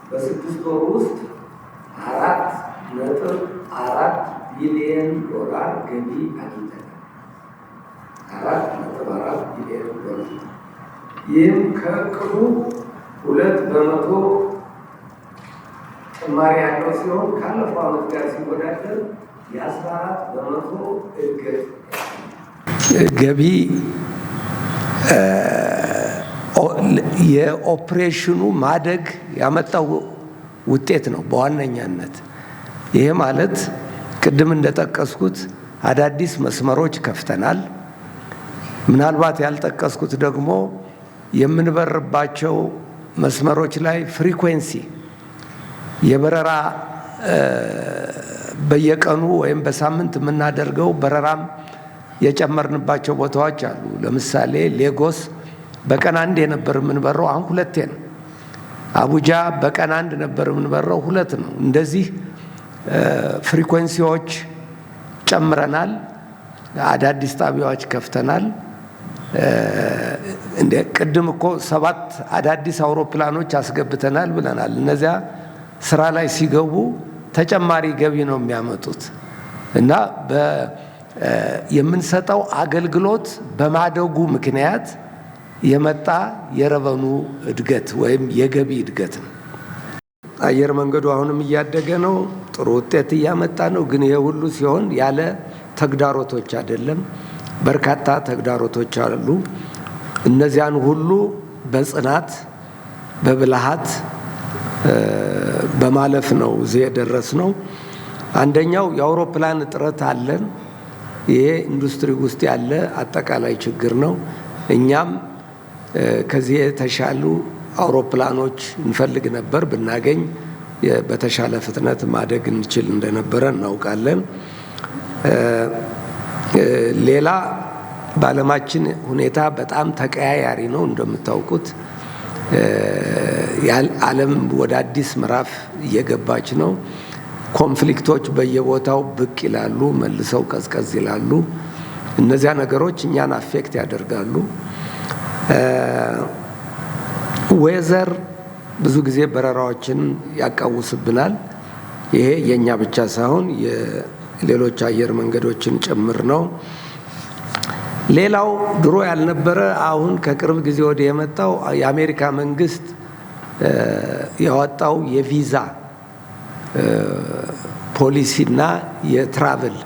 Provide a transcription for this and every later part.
በ6 ወር ውስጥ $4.4 ቢሊዮን ገቢ አግኝተናል። $4.4 ቢሊዮን። ይህም ከእቅዱ 2% ጭማሪ ያለው ሲሆን ካለፈው ዓመት ጋር ሲወዳደር የ14% እድገት ገቢ የኦፕሬሽኑ ማደግ ያመጣው ውጤት ነው በዋነኛነት። ይሄ ማለት ቅድም እንደጠቀስኩት አዳዲስ መስመሮች ከፍተናል። ምናልባት ያልጠቀስኩት ደግሞ የምንበርባቸው መስመሮች ላይ ፍሪኩዌንሲ የበረራ በየቀኑ ወይም በሳምንት የምናደርገው በረራም የጨመርንባቸው ቦታዎች አሉ። ለምሳሌ ሌጎስ በቀን 1 የነበር የምንበረው አሁን 2 ነው። አቡጃ በቀን 1 ነበር የምንበረው 2 ነው። እንደዚህ ፍሪኩዌንሲዎች ጨምረናል። አዳዲስ ጣቢያዎች ከፍተናል። እንደ ቅድም እኮ 7 አዳዲስ አውሮፕላኖች አስገብተናል ብለናል። እነዚያ ስራ ላይ ሲገቡ ተጨማሪ ገቢ ነው የሚያመጡት እና የምንሰጠው አገልግሎት በማደጉ ምክንያት የመጣ የረቨኑ እድገት ወይም የገቢ እድገት ነው። አየር መንገዱ አሁንም እያደገ ነው፣ ጥሩ ውጤት እያመጣ ነው። ግን ይሄ ሁሉ ሲሆን ያለ ተግዳሮቶች አይደለም። በርካታ ተግዳሮቶች አሉ። እነዚያን ሁሉ በጽናት በብልሃት በማለፍ ነው እዚህ የደረስነው። አንደኛው የአውሮፕላን እጥረት አለን። ይሄ ኢንዱስትሪ ውስጥ ያለ አጠቃላይ ችግር ነው። እኛም ከዚህ የተሻሉ አውሮፕላኖች እንፈልግ ነበር። ብናገኝ በተሻለ ፍጥነት ማደግ እንችል እንደነበረ እናውቃለን። ሌላ በዓለማችን ሁኔታ በጣም ተቀያያሪ ነው። እንደምታውቁት ዓለም ወደ አዲስ ምዕራፍ እየገባች ነው። ኮንፍሊክቶች በየቦታው ብቅ ይላሉ፣ መልሰው ቀዝቀዝ ይላሉ። እነዚያ ነገሮች እኛን አፌክት ያደርጋሉ። ዌዘር ብዙ ጊዜ በረራዎችን ያቃውስብናል። ይሄ የኛ ብቻ ሳይሆን የሌሎች አየር መንገዶችን ጭምር ነው። ሌላው ድሮ ያልነበረ አሁን ከቅርብ ጊዜ ወዲህ የመጣው የአሜሪካ መንግስት ያወጣው የቪዛ ፖሊሲና የትራቭል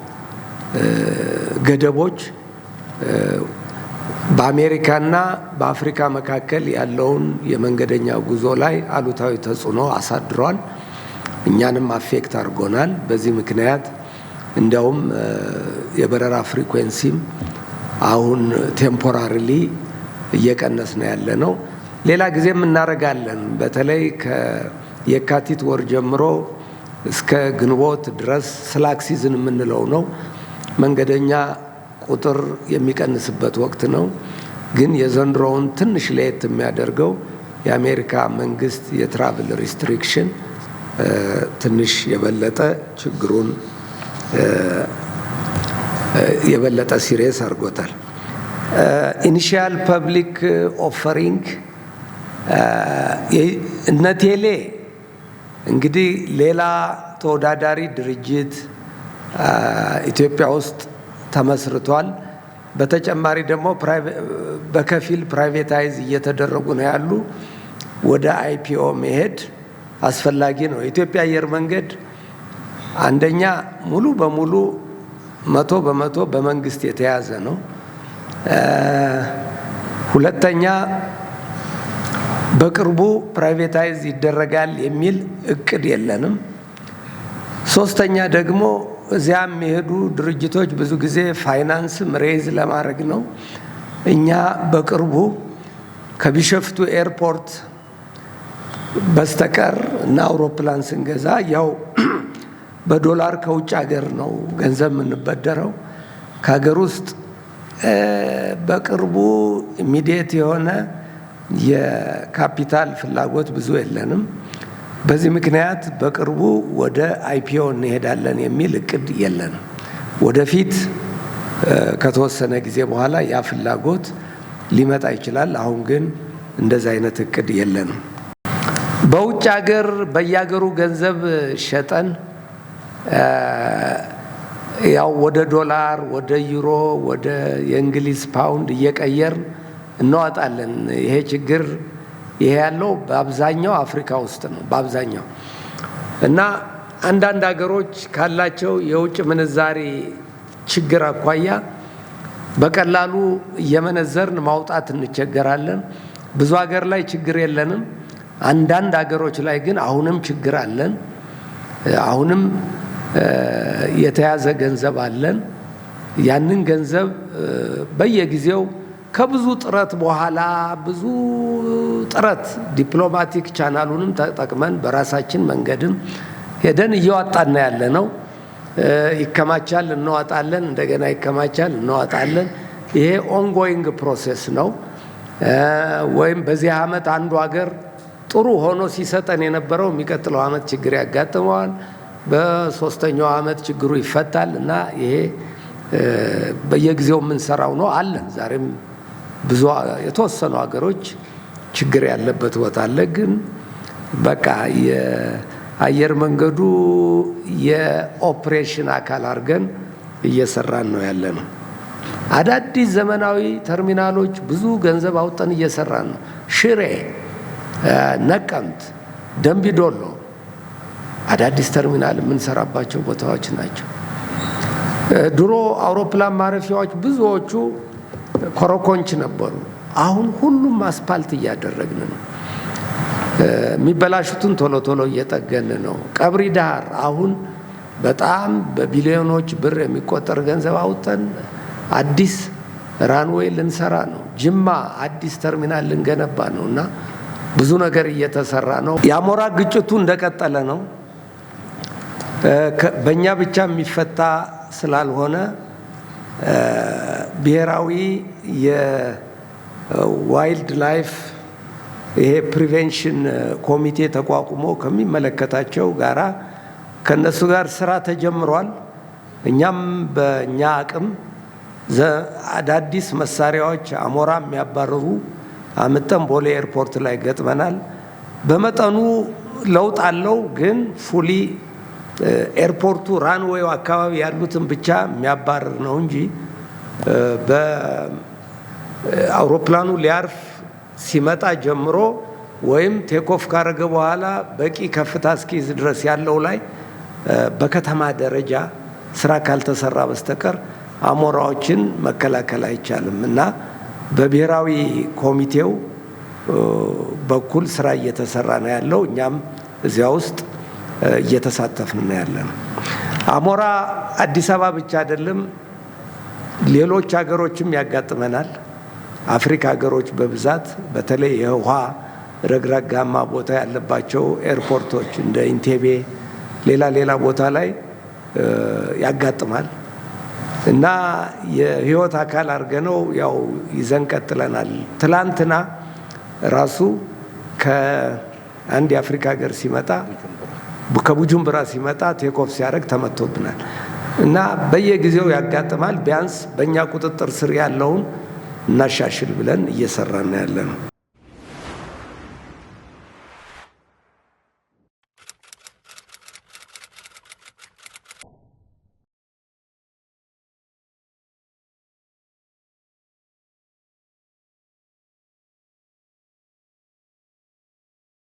ገደቦች በአሜሪካና በአፍሪካ መካከል ያለውን የመንገደኛ ጉዞ ላይ አሉታዊ ተጽዕኖ አሳድሯል። እኛንም አፌክት አድርጎናል። በዚህ ምክንያት እንዲያውም የበረራ ፍሪኩዌንሲም አሁን ቴምፖራሪሊ እየቀነስ ነው ያለ ነው። ሌላ ጊዜም እናደርጋለን። በተለይ ከየካቲት ወር ጀምሮ እስከ ግንቦት ድረስ ስላክ ሲዝን የምንለው ነው። መንገደኛ ቁጥር የሚቀንስበት ወቅት ነው። ግን የዘንድሮውን ትንሽ ለየት የሚያደርገው የአሜሪካ መንግስት የትራቭል ሪስትሪክሽን ትንሽ የበለጠ ችግሩን የበለጠ ሲሪየስ አድርጎታል። ኢኒሺያል ፐብሊክ ኦፈሪንግ እነ ቴሌ እንግዲህ ሌላ ተወዳዳሪ ድርጅት ኢትዮጵያ ውስጥ ተመስርቷል። በተጨማሪ ደግሞ በከፊል ፕራይቬታይዝ እየተደረጉ ነው ያሉ። ወደ አይፒኦ መሄድ አስፈላጊ ነው። የኢትዮጵያ አየር መንገድ አንደኛ ሙሉ በሙሉ 100% በመንግስት የተያዘ ነው። ሁለተኛ በቅርቡ ፕራይቬታይዝ ይደረጋል የሚል እቅድ የለንም። ሶስተኛ ደግሞ እዚያ የሚሄዱ ድርጅቶች ብዙ ጊዜ ፋይናንስም ሬዝ ለማድረግ ነው። እኛ በቅርቡ ከቢሾፍቱ ኤርፖርት በስተቀር እና አውሮፕላን ስንገዛ ያው በዶላር ከውጭ ሀገር ነው ገንዘብ የምንበደረው። ከሀገር ውስጥ በቅርቡ ኢሚዲየት የሆነ የካፒታል ፍላጎት ብዙ የለንም። በዚህ ምክንያት በቅርቡ ወደ አይፒኦ እንሄዳለን የሚል እቅድ የለንም። ወደፊት ከተወሰነ ጊዜ በኋላ ያ ፍላጎት ሊመጣ ይችላል። አሁን ግን እንደዚህ አይነት እቅድ የለንም። በውጭ ሀገር በየሀገሩ ገንዘብ ሸጠን ያው ወደ ዶላር፣ ወደ ዩሮ፣ ወደ የእንግሊዝ ፓውንድ እየቀየርን እናወጣለን። ይሄ ችግር ይሄ ያለው በአብዛኛው አፍሪካ ውስጥ ነው በአብዛኛው እና አንዳንድ ሀገሮች ካላቸው የውጭ ምንዛሪ ችግር አኳያ በቀላሉ እየመነዘርን ማውጣት እንቸገራለን። ብዙ ሀገር ላይ ችግር የለንም። አንዳንድ ሀገሮች ላይ ግን አሁንም ችግር አለን። አሁንም የተያዘ ገንዘብ አለን። ያንን ገንዘብ በየጊዜው ከብዙ ጥረት በኋላ ብዙ ጥረት ዲፕሎማቲክ ቻናሉንም ተጠቅመን በራሳችን መንገድም ሄደን እያወጣን ያለ ነው። ይከማቻል፣ እናወጣለን፣ እንደገና ይከማቻል፣ እናወጣለን። ይሄ ኦንጎይንግ ፕሮሴስ ነው። ወይም በዚህ ዓመት አንዱ ሀገር ጥሩ ሆኖ ሲሰጠን የነበረው የሚቀጥለው ዓመት ችግር ያጋጥመዋል። በሶስተኛው ዓመት ችግሩ ይፈታል እና ይሄ በየጊዜው የምንሰራው ነው አለን። ዛሬም ብዙ የተወሰኑ ሀገሮች ችግር ያለበት ቦታ አለ። ግን በቃ የአየር መንገዱ የኦፕሬሽን አካል አድርገን እየሰራን ነው ያለ ነው። አዳዲስ ዘመናዊ ተርሚናሎች ብዙ ገንዘብ አውጥተን እየሰራን ነው። ሽሬ፣ ነቀምት፣ ደምቢዶሎ አዳዲስ ተርሚናል የምንሰራባቸው ቦታዎች ናቸው። ድሮ አውሮፕላን ማረፊያዎች ብዙዎቹ ኮረኮንች ነበሩ። አሁን ሁሉም አስፓልት እያደረግን ነው። የሚበላሹትን ቶሎ ቶሎ እየጠገን ነው። ቀብሪ ዳህር አሁን በጣም በቢሊዮኖች ብር የሚቆጠር ገንዘብ አውጥተን አዲስ ራንዌይ ልንሰራ ነው። ጅማ አዲስ ተርሚናል ልንገነባ ነው እና ብዙ ነገር እየተሰራ ነው። የአሞራ ግጭቱ እንደቀጠለ ነው። በእኛ ብቻ የሚፈታ ስላልሆነ ብሔራዊ የዋይልድ ላይፍ ይሄ ፕሪቬንሽን ኮሚቴ ተቋቁሞ ከሚመለከታቸው ጋራ ከነሱ ጋር ስራ ተጀምሯል። እኛም በእኛ አቅም አዳዲስ መሳሪያዎች አሞራ የሚያባረሩ አምጠን ቦሌ ኤርፖርት ላይ ገጥመናል። በመጠኑ ለውጥ አለው፣ ግን ፉሊ ኤርፖርቱ ራንዌው አካባቢ ያሉትን ብቻ የሚያባረር ነው እንጂ በአውሮፕላኑ ሊያርፍ ሲመጣ ጀምሮ ወይም ቴኮፍ ካረገ በኋላ በቂ ከፍታ እስኪይዝ ድረስ ያለው ላይ በከተማ ደረጃ ስራ ካልተሰራ በስተቀር አሞራዎችን መከላከል አይቻልም እና በብሔራዊ ኮሚቴው በኩል ስራ እየተሰራ ነው ያለው። እኛም እዚያ ውስጥ እየተሳተፍን ነው ያለነው። አሞራ አዲስ አበባ ብቻ አይደለም፣ ሌሎች ሀገሮችም ያጋጥመናል። አፍሪካ ሀገሮች በብዛት በተለይ የውሃ ረግረጋማ ቦታ ያለባቸው ኤርፖርቶች እንደ ኢንቴቤ ሌላ ቦታ ላይ ያጋጥማል እና የህይወት አካል አድርገነው ያው ይዘን ቀጥለናል። ትላንትና ራሱ ከአንድ የአፍሪካ ሀገር ሲመጣ ከቡጁምብራ ሲመጣ ቴኮፍ ሲያደርግ ተመቶብናል እና በየጊዜው ያጋጥማል። ቢያንስ በእኛ ቁጥጥር ስር ያለውን እናሻሽል ብለን እየሰራን ያለ ነው።